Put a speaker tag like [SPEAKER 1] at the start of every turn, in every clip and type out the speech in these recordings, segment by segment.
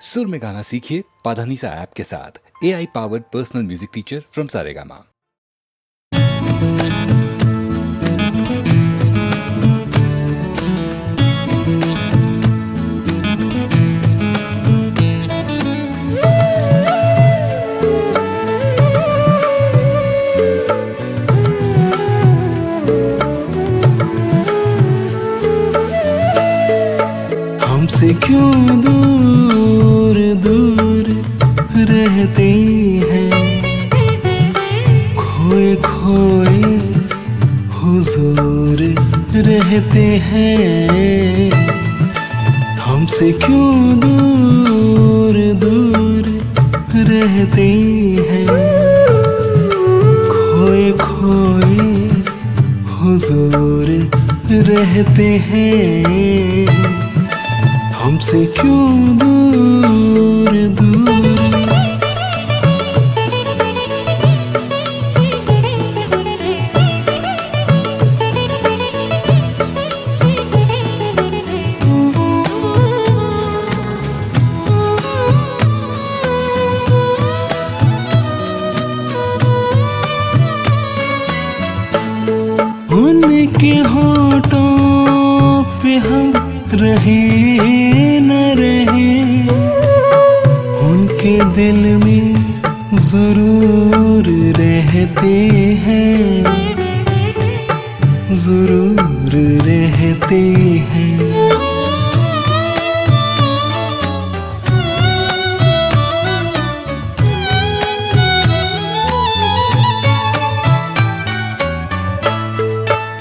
[SPEAKER 1] सुर में गाना सीखिए पाधानीसा ऐप के साथ। AI powered personal music teacher from Saregama.
[SPEAKER 2] हमसे क्यों दूर दूर रहते हैं, खोए खोए हुजूर रहते हैं। हमसे क्यों दूर दूर रहते हैं, खोए खोए हुजूर रहते हैं। हमसे क्यों दूर दूर। उनके होठों पे हम रहे न रहे, उनके दिल में जरूर रहते हैं, जरूर रहते हैं।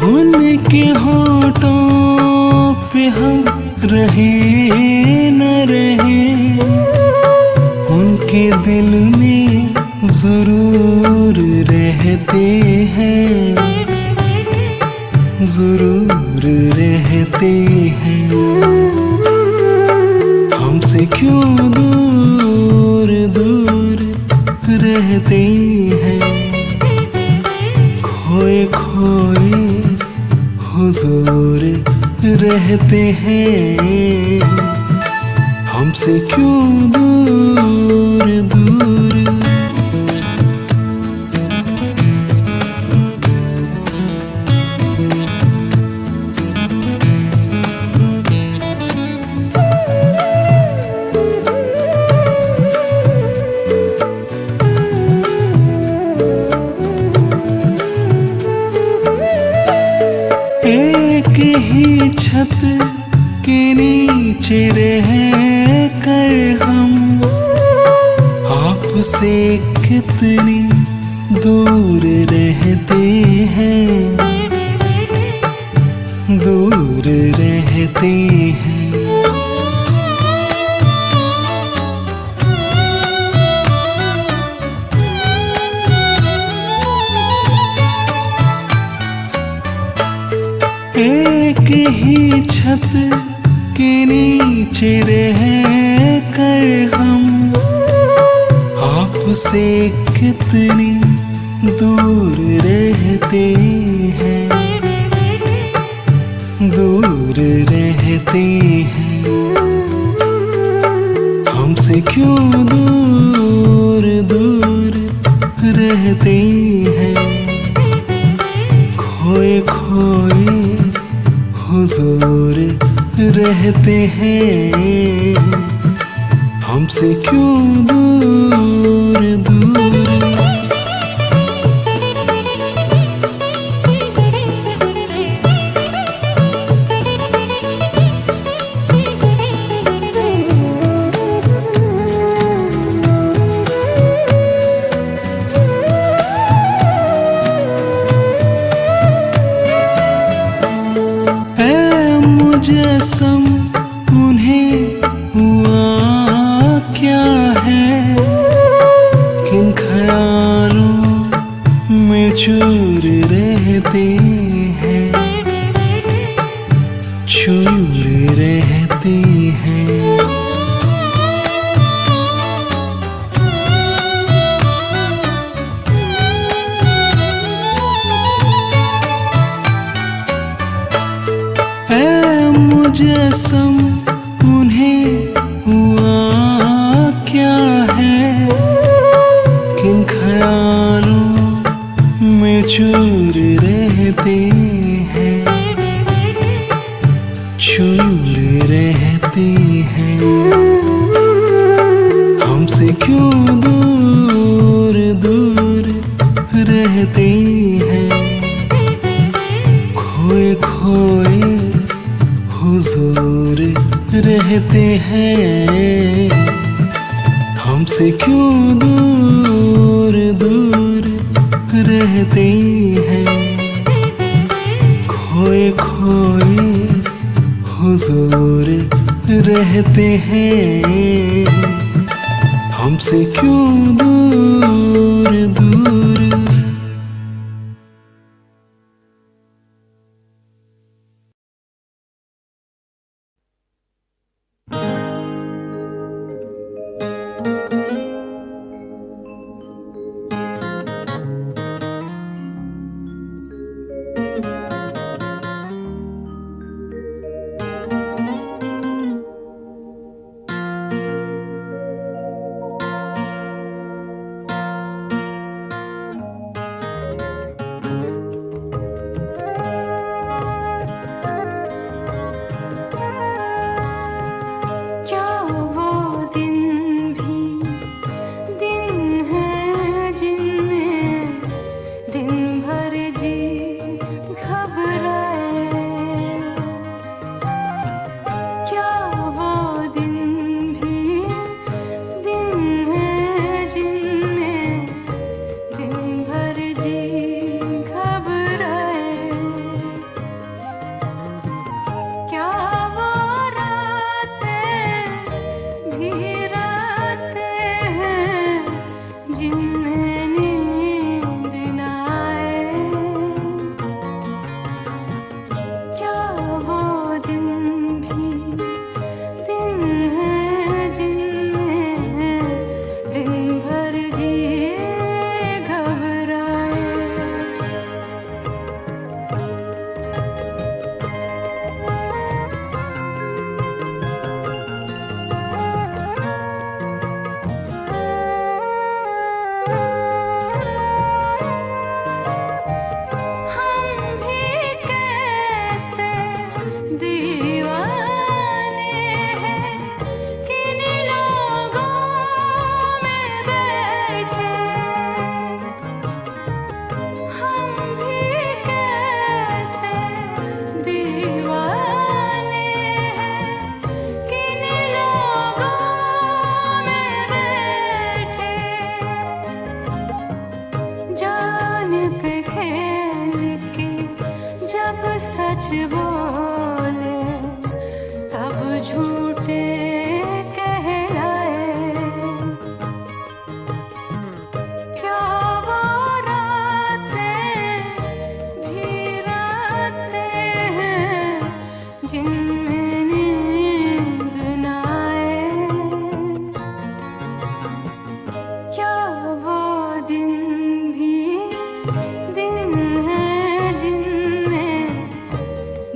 [SPEAKER 2] उनके होठों पे हम रहे न रहे, उनके दिल में जरूर रहते हैं, जरूर रहते हैं। हमसे क्यों दूर दूर रहते हैं, खोए खोए हुजूर रहते हैं। हमसे क्यों दूर दूर। एक ही छत के नीचे रह कर हम आपसे कितनी दूर रहते हैं, दूर रहते हैं। एक ही छत के नीचे रह कर हम आपसे कितनी दूर रहते हैं, दूर रहते हैं। हमसे क्यों दूर दूर रहते हैं, खोए खोए हुजूर रहते हैं। हमसे क्यों दूर दूर। मुजस्सम उन्हें हुआ क्या है, किन ख्यालों में चूर रहते हैं, चूर रहते हैं। मुजस्सम उन्हें हुआ क्यों दूर दूर रहते हैं, खोए खोए हुजूर रहते हैं। हमसे क्यों दूर दूर रहते हैं, खोए खोए हुजूर रहते हैं। हमसे क्यों दूर दूर।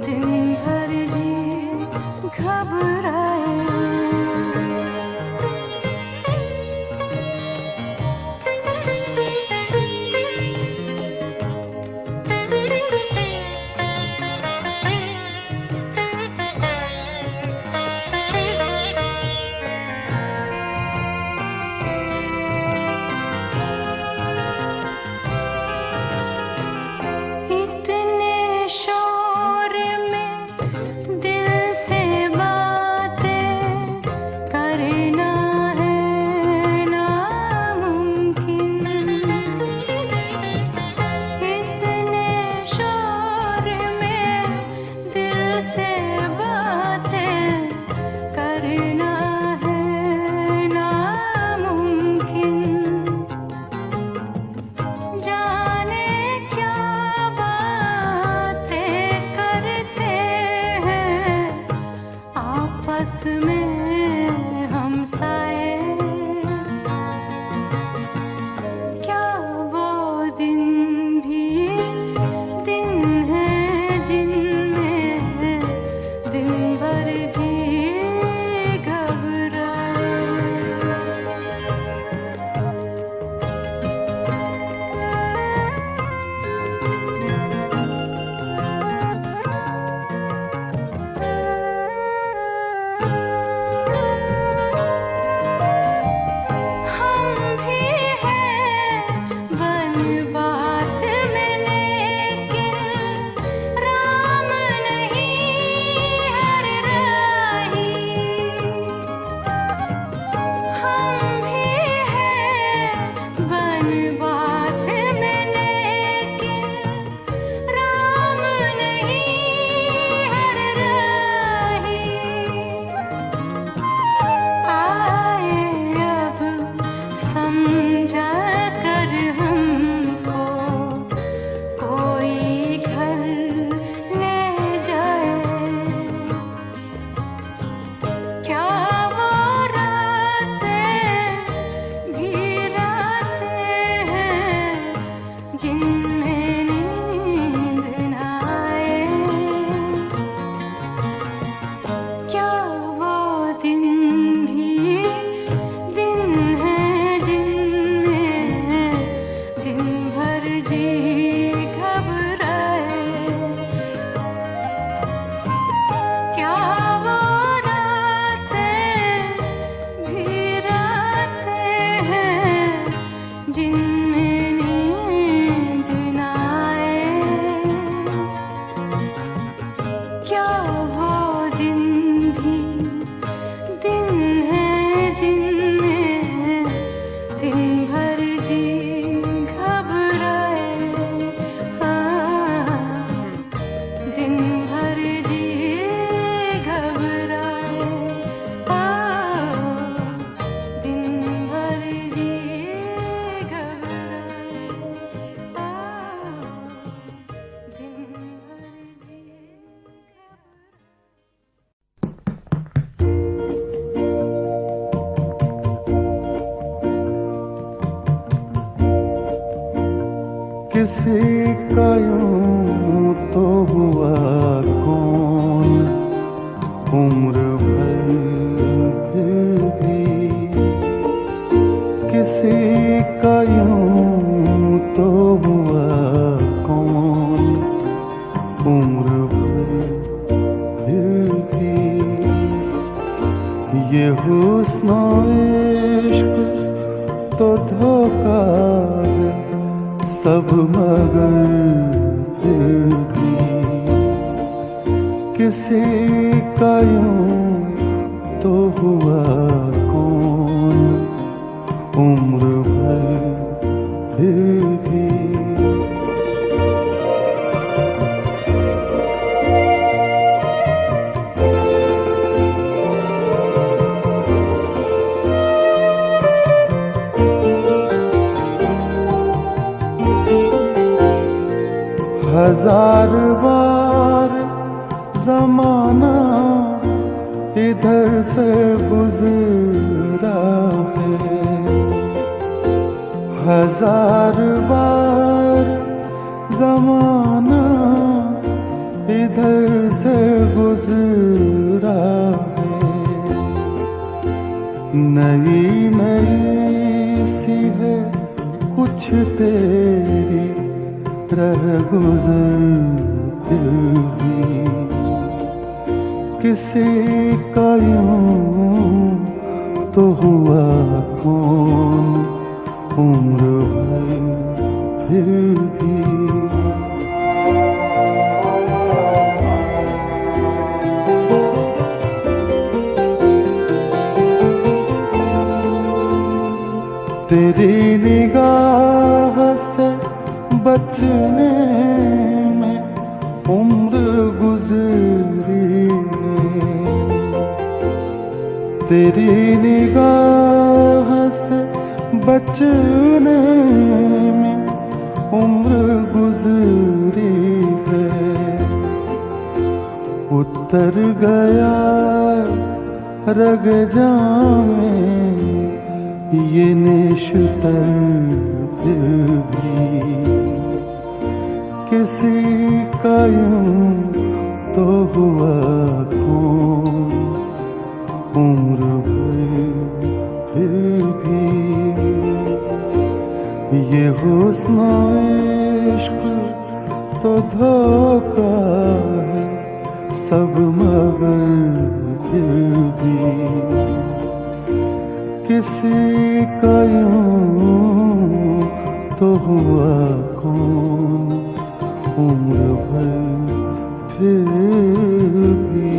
[SPEAKER 3] दिन
[SPEAKER 2] किसी का यूं तो हुआ कौन, उम्र भर फिर भी किसी का यूं तो हुआ कौन, उम्र भर फिर भी ये हुस्न इश्क तो धोखा है सब, मगर फिर भी किसी का यूं तो हुआ कौन, उम्र भर फिर भी। हजार बार जमाना इधर से गुजरा है, हजार बार जमाना इधर से गुजरा है। नई नई सी है कुछ तेरी रह गुजर भी किसी का यूं तो हुआ कौन, उम्र भर फिर भी। तेरी निगाह से बचने में उम्र गुजरी है, तेरी निगाह से बचने में उम्र गुजरी है। उतर गया रग जामे ये नेशतर फिर भी किसी का यूं तो हुआ कौन, उम्र भर फिर भी ये हुस्न इश्क तो धोखा है सब, मगर फिर भी किसी का यूं तो हुआ कौन, उम्र भर फिर भी।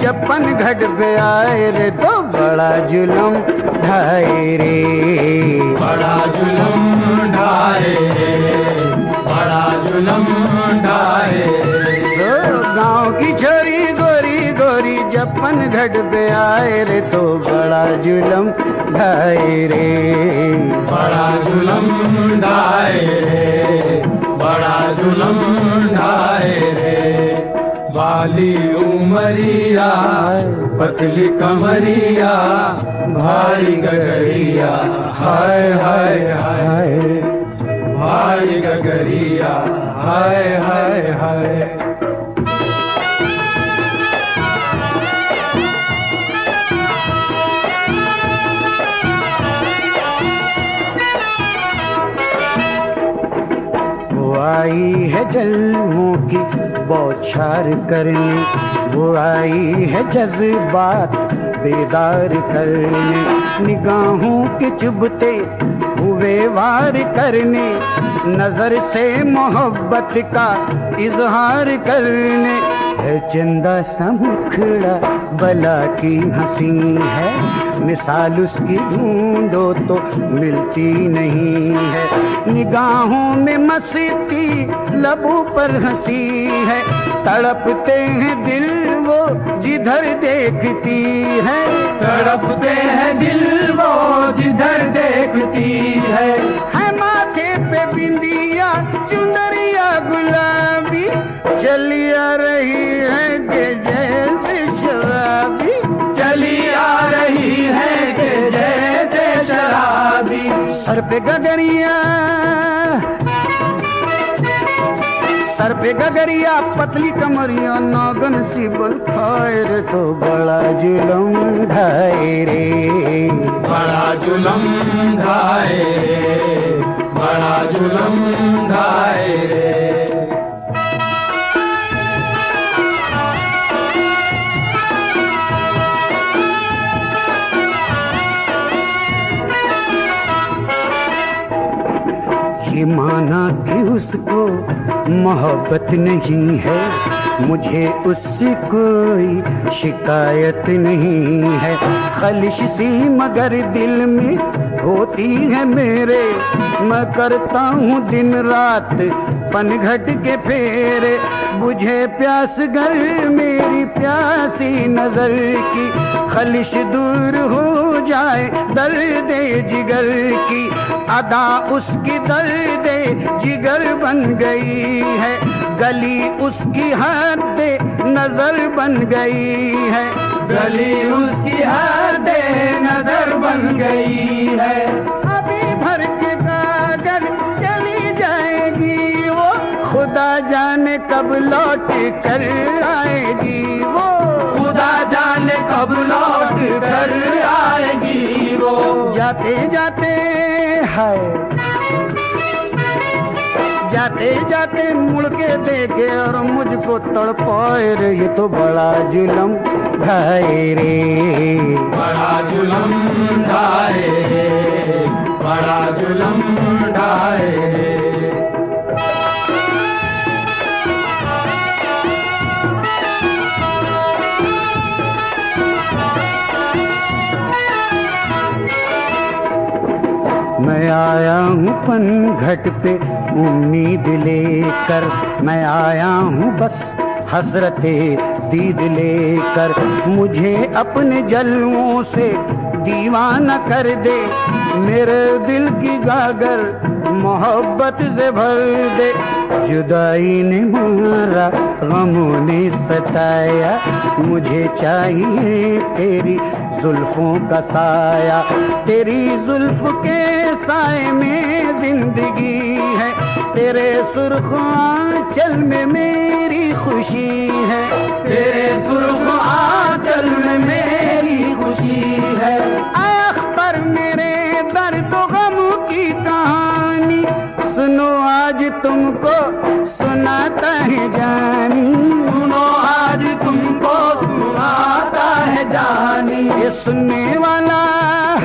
[SPEAKER 3] जपन घट पे आए रे तो बड़ा जुलम ढाए रे,
[SPEAKER 4] बड़ा जुलम ढाए रे, बड़ा जुलम ढाए रे।
[SPEAKER 3] गाँव की छोरी गोरी गोरी जपन घट पे आए रे तो बड़ा जुलम ढाए रे,
[SPEAKER 4] बड़ा जुलम ढाए रे, बड़ा जुलम ढाए रे, बाली उमरिया पतली कमरिया भारी गगरिया हाय हाय हाय भारी गगरिया हाय हाय हाय।
[SPEAKER 3] आई है जल्मों की बौछार करने, वो आई है जज्बात बेदार करने, निगाहों के चुभते हुए वार करने, नजर से मोहब्बत का इजहार करने। है चंदा सा मुखड़ा बला की हंसी है, मिसाल उसकी ढूंढो तो मिलती नहीं है। निगाहों में मस्ती लबों पर हंसी है, तड़पते हैं दिल वो जिधर देखती है।
[SPEAKER 4] तड़पते हैं दिल वो जिधर देखती है।
[SPEAKER 3] माथे पे बिंदिया चुनरिया गुलाबी, चली आ रही है कि जैसे शराबी,
[SPEAKER 4] चली आ रही है कि जैसे शराबी।
[SPEAKER 3] सर पे गगरिया, सर पे गगरिया पतली कमरिया नागन सी बल खाए रे, तो बड़ा जुलम ढाए रे,
[SPEAKER 4] बड़ा जुलम ढाए रे, बड़ा जुलम ढाए रे।
[SPEAKER 3] ये माना कि उसको मोहब्बत नहीं है, मुझे उससे कोई शिकायत नहीं है। खलिश सी मगर दिल में होती है मेरे, मैं करता हूँ दिन रात पनघट के फेरे। बुझे प्यास गर मेरी प्यासी नजर की, खलिश दूर हो जाए दर्द जिगर की। अदा उसकी दर्द जिगर बन गई है, गली उसकी हद नजर बन गई है,
[SPEAKER 4] गली उसकी हद नजर बन गई है।
[SPEAKER 3] अभी भर के कागज चली जाएगी वो, खुदा जाने कब लौट कर आएगी वो,
[SPEAKER 4] खुदा जाने कब लौट कर आएगी वो।
[SPEAKER 3] जाते जाते है, जाते जाते मुड़ के देखे और मुझको तड़पाए रे, ये तो बड़ा जुलम ढाए रे,
[SPEAKER 4] बड़ा जुलम ढाए रे, बड़ा जुलम ढाए रे।
[SPEAKER 3] मैं आया हूँ पनघट पे उम्मीद लेकर, मैं आया हूँ बस हसरते दीद लेकर। मुझे अपने जलवों से दीवाना कर दे, मेरे दिल की गागर मोहब्बत से भर दे। जुदाई ने मारा गमों ने सताया, मुझे चाहिए तेरी जुल्फों का साया। तेरी जुल्फ के साए में जिंदगी है, तेरे सुर्ख आंचल में मेरी खुशी है,
[SPEAKER 4] तेरे सुर्ख आंचल में मेरी खुशी है।
[SPEAKER 3] अख्तर मेरे दर्द गम की कहानी सुनो आज तुमको सुनाता है जानी,
[SPEAKER 4] सुनो आज तुमको सुनाता है जानी।
[SPEAKER 3] ये सुनने वाला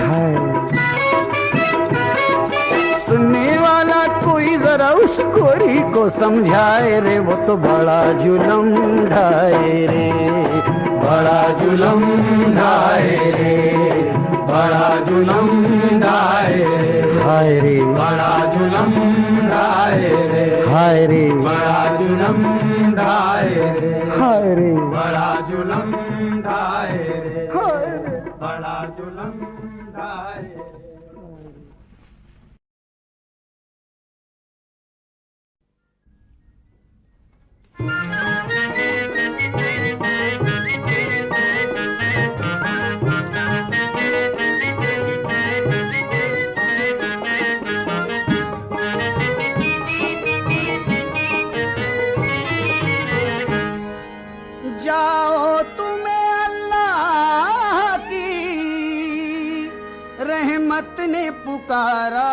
[SPEAKER 3] है, सुनने वाला कोई जरा उस कोरी को समझाए रे, वो तो बड़ा जुलम ढाए रे,
[SPEAKER 4] बड़ा जुलम ढाए रे, बड़ा जुलम ढाए रे।
[SPEAKER 3] हाय रे,
[SPEAKER 4] बड़ा जुलम ढाए रे,
[SPEAKER 3] हाय रे,
[SPEAKER 4] बड़ा जुलम ढाए रे,
[SPEAKER 3] हाय रे,
[SPEAKER 4] बड़ा जुलम ढाए रे,
[SPEAKER 3] हाय रे।
[SPEAKER 4] बड़ा जुलम ढाए रे।
[SPEAKER 3] रहमत ने पुकारा।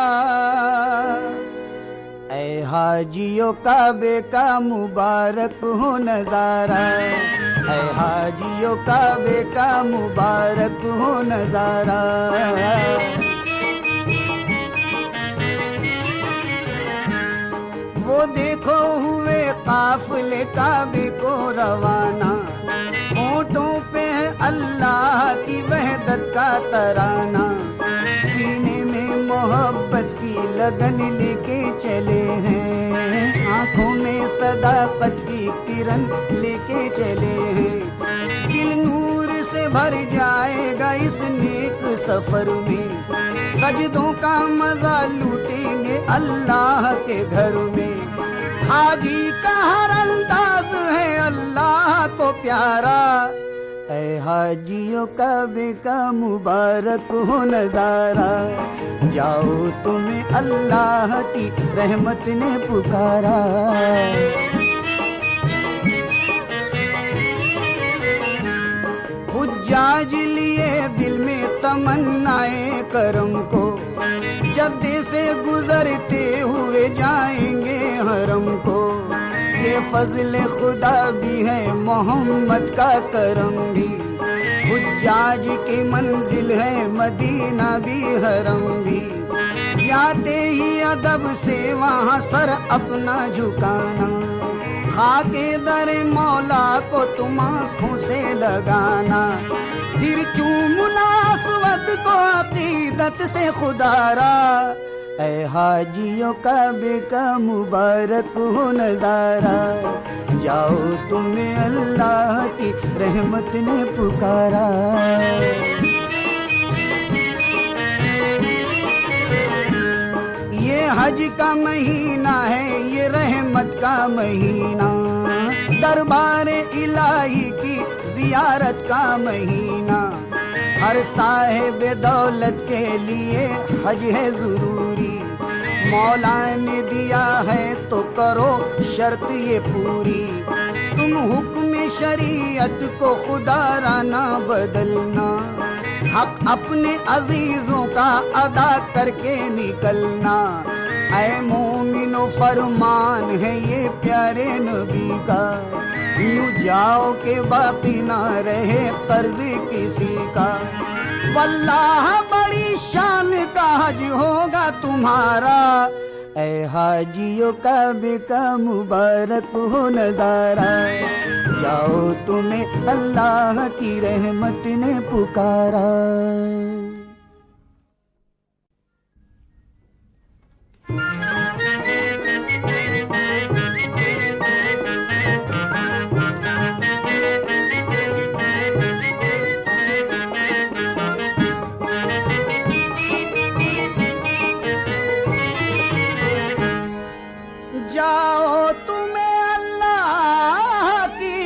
[SPEAKER 3] ऐ हाजियों काबे का मुबारक हो नजारा, ऐ हाजियों काबे का मुबारक हो नजारा। वो देखो हुए काफिले काबे को रवाना, होठों पे है अल्लाह की वहदत का तराना। सीने में मोहब्बत की लगन लेके चले हैं, आंखों में सदाकत की किरण लेके चले हैं। दिल नूर से भर जाएगा इस नेक सफर में, सजदों का मजा लूटेंगे अल्लाह के घर में। हाजी का हर अंदाज है अल्लाह को प्यारा, ऐ हाजियों काबे का मुबारक हो नजारा। जाओ तुम्हें अल्लाह की रहमत ने पुकारा। हुज्जाज लिए दिल में तमन्नाए करम को, जद्दे से गुजरते हुए जाएंगे हरम को। ये फजल खुदा भी है मोहम्मद का करम भी, हुज्जाज की मंजिल है मदीना भी हरम भी। जाते ही अदब से वहाँ सर अपना झुकाना, खाके दर मौला को तुम आँखों से लगाना। फिर चूमना अस्वद को अकीदत से खुदारा, ऐ हाजियों काबे का मुबारक हो नजारा। जाओ तुम्हें अल्लाह की रहमत ने पुकारा। ये हज का महीना है, ये रहमत का महीना, दरबार इलाही की जियारत का महीना। हर साहिब दौलत के लिए हज है जरूरी, मौला ने दिया है तो करो शर्त ये पूरी। तुम हुक्म शरीयत को खुदारा ना बदलना, हक अपने अजीजों का अदा करके निकलना। ऐ मोमिनो फरमान है ये प्यारे नबी का, यूं जाओ के बाकी ना रहे कर्ज किसी का। वल्लाह बड़ी शान का हज होगा तुम्हारा, ऐ हाजियों काबे का मुबारक हो नजारा। जाओ तुम्हें अल्लाह की रहमत ने पुकारा। जाओ तुम्हें अल्लाह की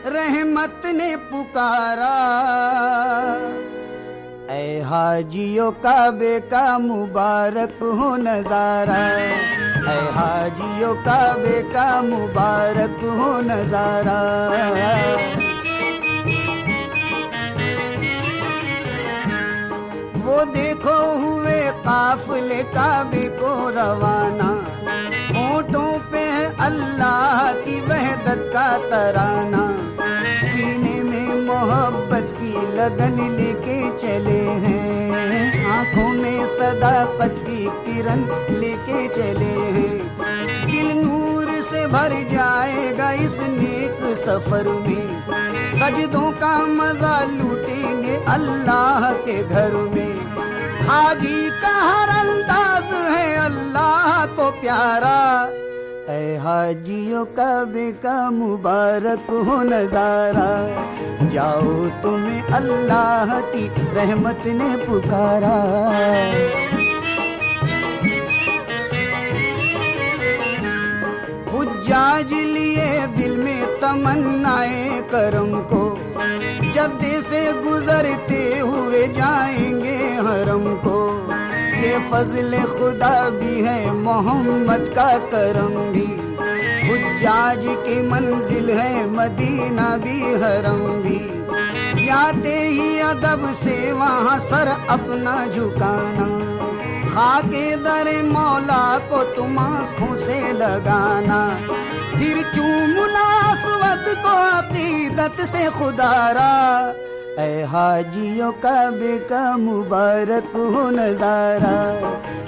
[SPEAKER 3] रहमत ने पुकारा, ऐ हाजियों काबे का मुबारक हो नजारा, ऐ हाजियों काबे का मुबारक हो नजारा। वो देखो हुए काफिले काबे को रवाना, होठों पे है अल्लाह की वहदत का तराना। सीने में मोहब्बत की लगन लेके चले हैं, आंखों में सदाकत की किरण लेके चले हैं। दिल नूर से भर जाएगा इस नेक सफर में, सजदों का मजा लूटेंगे अल्लाह के घर में। हाजी का हर अंदाज है अल्लाह को प्यारा, ऐ हाजियों काबे का मुबारक हो नजारा। जाओ तुम्हें अल्लाह की रहमत ने पुकारा। हुज्जाज लिए दिल में तमन्नाए करम को, जद्दे से गुजरते हुए जाएंगे हरम को। ये फजल खुदा भी है मोहम्मद का करम भी, हुज्जाज की मंजिल है मदीना भी हरम भी। आते ही अदब से वहाँ सर अपना झुकाना, खाके दरे मौला को तुम आँखों से लगाना, फिर चूमना अस्वद को अकीदत से खुदारा। ऐ हाजियों का बेका मुबारक हो नजारा,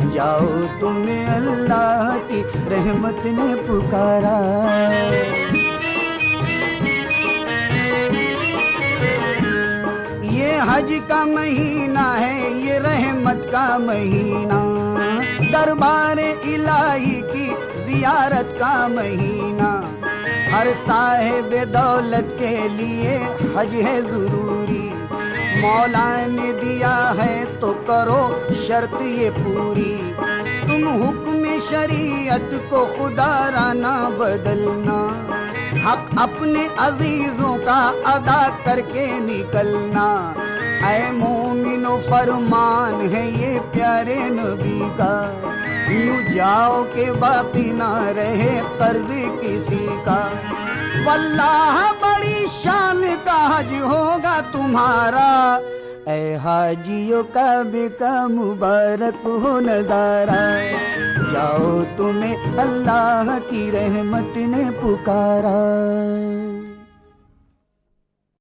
[SPEAKER 3] जाओ तुम्हें अल्लाह की रहमत ने पुकारा। ये हज का महीना है, ये रहमत का महीना, दरबार इलाही की जियारत का महीना। हर साहिब दौलत के लिए हज है जरूरी, मौला ने दिया है तो करो शर्त ये पूरी। तुम हुक्म शरीयत को खुदारा ना बदलना, हक अपने अजीजों का अदा करके निकलना। ऐ मोमिनो फरमान है ये प्यारे नबी का, यूं जाओ के बाकी ना रहे कर्ज किसी का। वल्लाह बड़ी शान का हज होगा तुम्हारा, ऐ हाजियों का बेका मुबारक हो नजारा। जाओ तुम्हें अल्लाह की रहमत ने पुकारा।